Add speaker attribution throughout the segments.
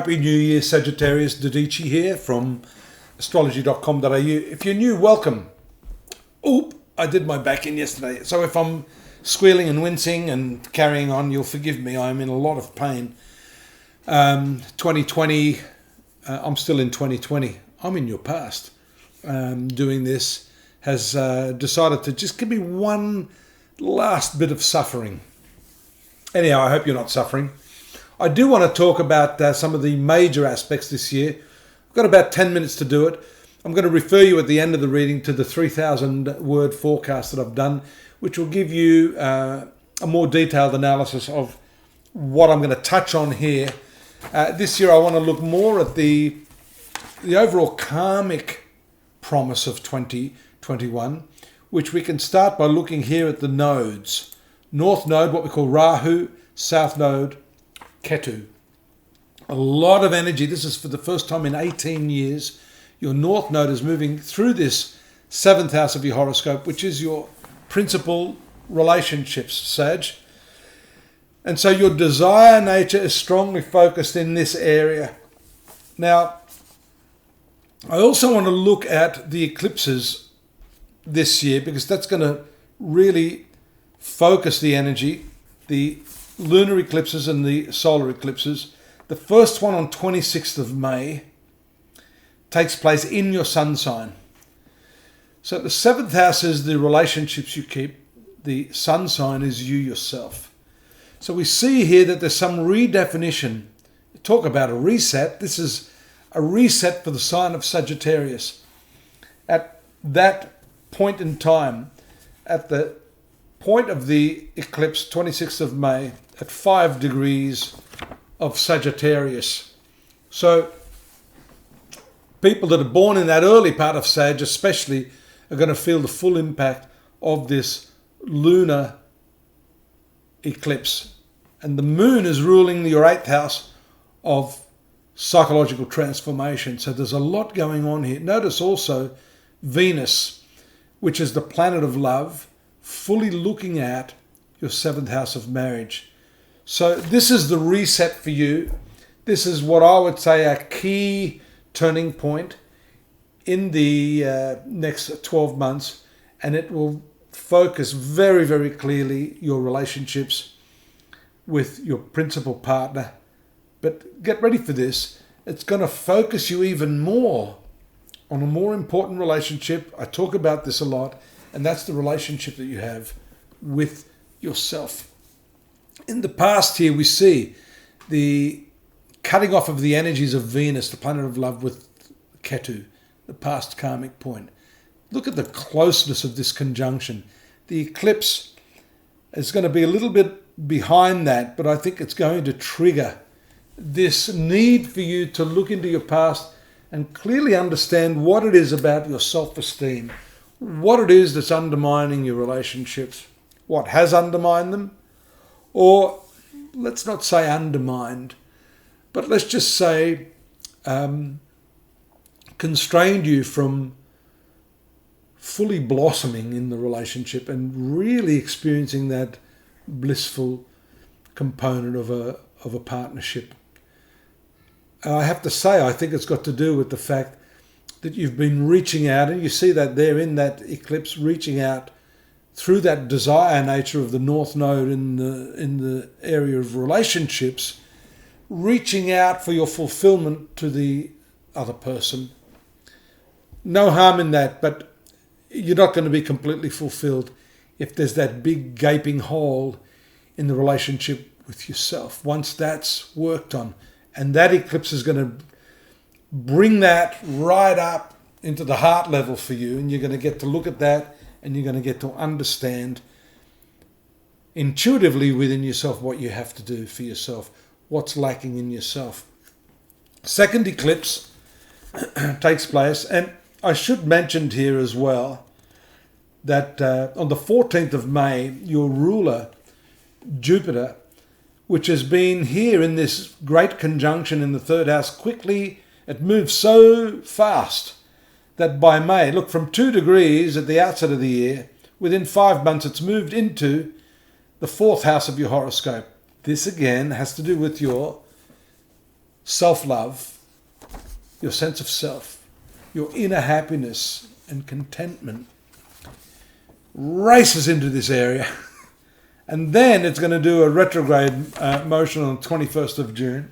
Speaker 1: Happy New Year, Sagittarius. Dadhichi here from astrology.com.au. If you're new, welcome. Oop, I did my back in yesterday. So if I'm squealing and wincing and carrying on, you'll forgive me. I'm in a lot of pain. 2020, I'm still in 2020. I'm in your past. Doing this has decided to just give me one last bit of suffering. Anyhow, I hope you're not suffering. I do want to talk about some of the major aspects this year. I've got about 10 minutes to do it. I'm going to refer you at the end of the reading to the 3,000 word forecast that I've done, which will give you a more detailed analysis of what I'm going to touch on here. This year I want to look more at the overall karmic promise of 2021, which we can start by looking here at the nodes. North node, what we call Rahu, south node, Ketu. A lot of energy. This is for the first time in 18 years. Your North node is moving through this 7th house of your horoscope, which is your principal relationships, Sag. And so your desire nature is strongly focused in this area. Now, I also want to look at the eclipses this year because that's going to really focus the energy. The lunar eclipses and the solar eclipses. The first one on 26th of May takes place in your sun sign. So the 7th house is the relationships you keep. The sun sign is you yourself. So we see here that there's some redefinition. Talk about a reset. This is a reset for the sign of Sagittarius. At that point in time, at the point of the eclipse, 26th of May, at 5 degrees of Sagittarius. So people that are born in that early part of Sag especially are going to feel the full impact of this lunar eclipse. And the moon is ruling your 8th house of psychological transformation. So there's a lot going on here. Notice also Venus, which is the planet of love, fully looking at your 7th house of marriage. So this is the reset for you. This is what I would say a key turning point in the next 12 months, and it will focus very, very clearly your relationships with your principal partner. But get ready for this. It's going to focus you even more on a more important relationship. I talk about this a lot, and that's the relationship that you have with yourself. In the past here, we see the cutting off of the energies of Venus, the planet of love, with Ketu, the past karmic point. Look at the closeness of this conjunction. The eclipse is going to be a little bit behind that, but I think it's going to trigger this need for you to look into your past and clearly understand what it is about your self-esteem, what it is that's undermining your relationships, what has undermined them, or let's not say undermined, but let's just say constrained you from fully blossoming in the relationship and really experiencing that blissful component of a partnership. And I have to say, I think it's got to do with the fact that you've been reaching out, and you see that there in that eclipse, reaching out through that desire nature of the North Node in the area of relationships, reaching out for your fulfillment to the other person. No harm in that, but you're not going to be completely fulfilled if there's that big gaping hole in the relationship with yourself. Once that's worked on, and that eclipse is going to bring that right up into the heart level for you, and you're going to get to look at that, and you're going to get to understand intuitively within yourself what you have to do for yourself, what's lacking in yourself. Second eclipse takes place, and I should mention here as well that on the 14th of May, your ruler, Jupiter, which has been here in this great conjunction in the 3rd house, quickly, it moves so fast that by May, look, from 2 degrees at the outset of the year, within 5 months it's moved into the 4th house of your horoscope. This again has to do with your self-love, your sense of self, your inner happiness and contentment races into this area. And then it's going to do a retrograde motion on the 21st of June.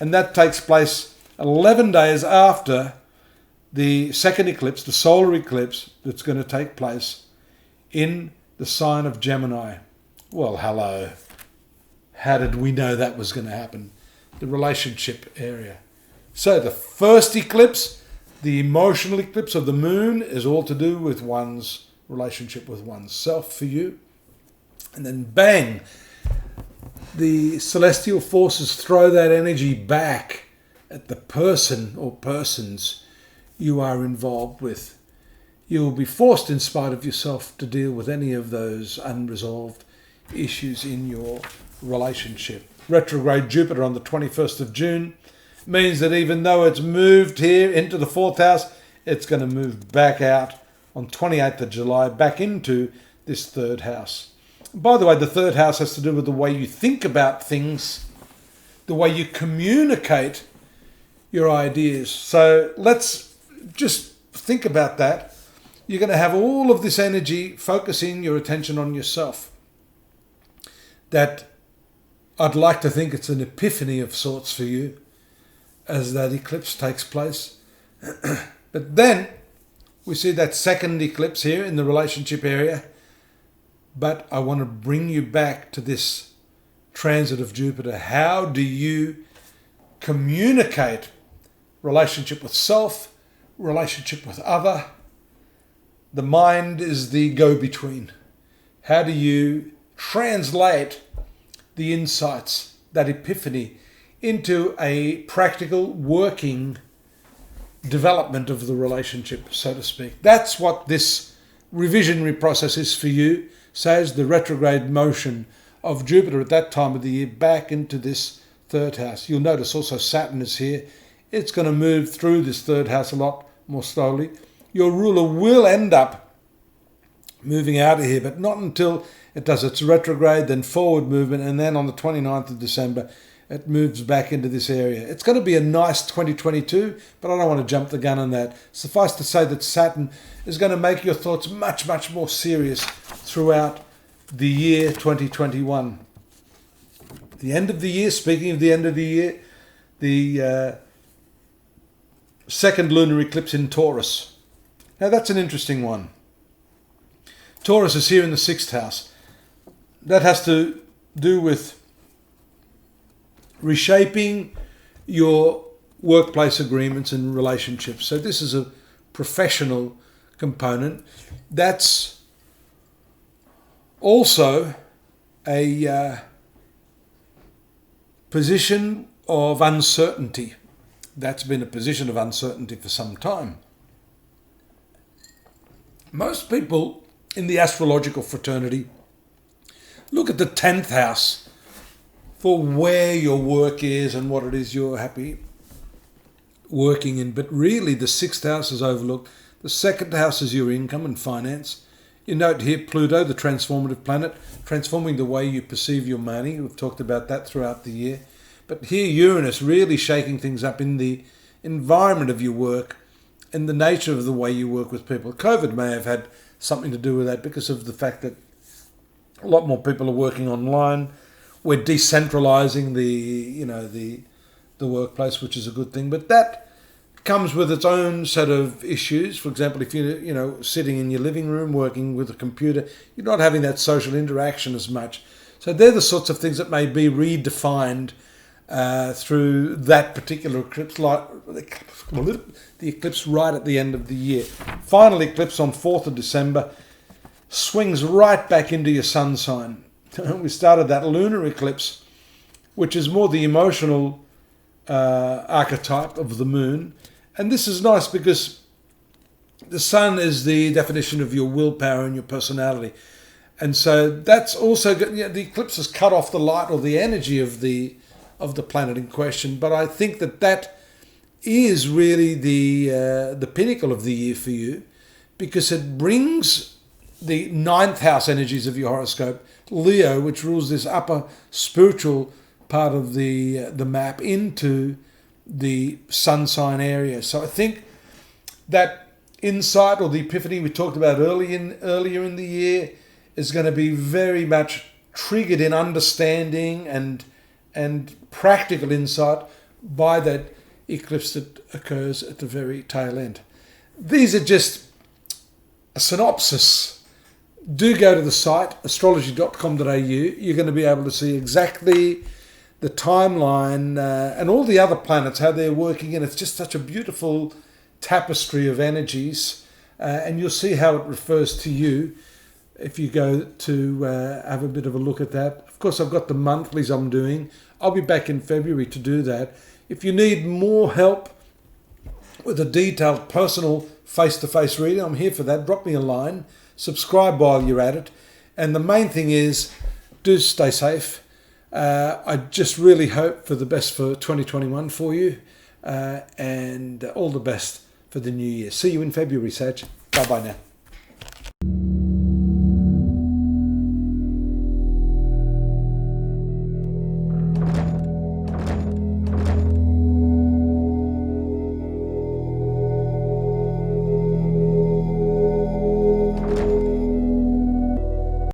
Speaker 1: And that takes place 11 days after the second eclipse, the solar eclipse, that's going to take place in the sign of Gemini. Well, hello. How did we know that was going to happen? The relationship area. So the first eclipse, the emotional eclipse of the moon, is all to do with one's relationship with oneself for you. And then bang, the celestial forces throw that energy back at the person or persons you are involved with. You will be forced, in spite of yourself, to deal with any of those unresolved issues in your relationship. Retrograde Jupiter on the 21st of June means that even though it's moved here into the 4th house, it's going to move back out on 28th of July, back into this 3rd house. By the way, the 3rd house has to do with the way you think about things, the way you communicate your ideas. So let's just think about that. You're going to have all of this energy focusing your attention on yourself. That I'd like to think it's an epiphany of sorts for you as that eclipse takes place. But then we see that second eclipse here in the relationship area. But I want to bring you back to this transit of Jupiter. How do you communicate relationship with self, relationship with other? The mind is the go-between. How do you translate the insights, that epiphany, into a practical working development of the relationship, so to speak? That's what this revisionary process is for you. Says the retrograde motion of Jupiter at that time of the year back into this 3rd house. You'll notice also Saturn is here. It's going to move through this 3rd house a lot more slowly. Your ruler will end up moving out of here, but not until it does its retrograde, then forward movement, and then on the 29th of December, it moves back into this area. It's going to be a nice 2022, but I don't want to jump the gun on that. Suffice to say that Saturn is going to make your thoughts much, much more serious throughout the year 2021. The end of the year, speaking of the end of the year, the second lunar eclipse in Taurus. Now that's an interesting one. Taurus is here in the 6th house. That has to do with reshaping your workplace agreements and relationships. So this is a professional component. That's also a position of uncertainty. That's been a position of uncertainty for some time. Most people in the astrological fraternity look at the 10th house for where your work is and what it is you're happy working in. But really the 6th house is overlooked. The 2nd house is your income and finance. You note here Pluto, the transformative planet, transforming the way you perceive your money. We've talked about that throughout the year. But here Uranus really shaking things up in the environment of your work and the nature of the way you work with people. COVID may have had something to do with that because of the fact that a lot more people are working online. We're decentralizing the workplace, which is a good thing. But that comes with its own set of issues. For example, if you're sitting in your living room working with a computer, you're not having that social interaction as much. So they're the sorts of things that may be redefined through that particular eclipse, like the eclipse right at the end of the year. Final eclipse on 4th of December swings right back into your sun sign. We started that lunar eclipse, which is more the emotional archetype of the moon. And this is nice because the sun is the definition of your willpower and your personality. And so that's also good. The eclipse has cut off the light or the energy of the planet in question. But I think that is really the pinnacle of the year for you, because it brings the 9th house energies of your horoscope, Leo, which rules this upper spiritual part of the map into the sun sign area. So I think that insight or the epiphany we talked about earlier in the year is going to be very much triggered in understanding and practical insight by that eclipse that occurs at the very tail end. These are just a synopsis. Do go to the site astrology.com.au. You're going to be able to see exactly the timeline and all the other planets, how they're working, and it's just such a beautiful tapestry of energies, and you'll see how it refers to you if you go to have a bit of a look at that. Of course, I've got the monthlies I'm doing. I'll be back in February to do that. If you need more help with a detailed personal face-to-face reading, I'm here for that. Drop me a line. Subscribe while you're at it. And the main thing is, do stay safe. I just really hope for the best for 2021 for you, and all the best for the new year. See you in February, Sag. Bye-bye now.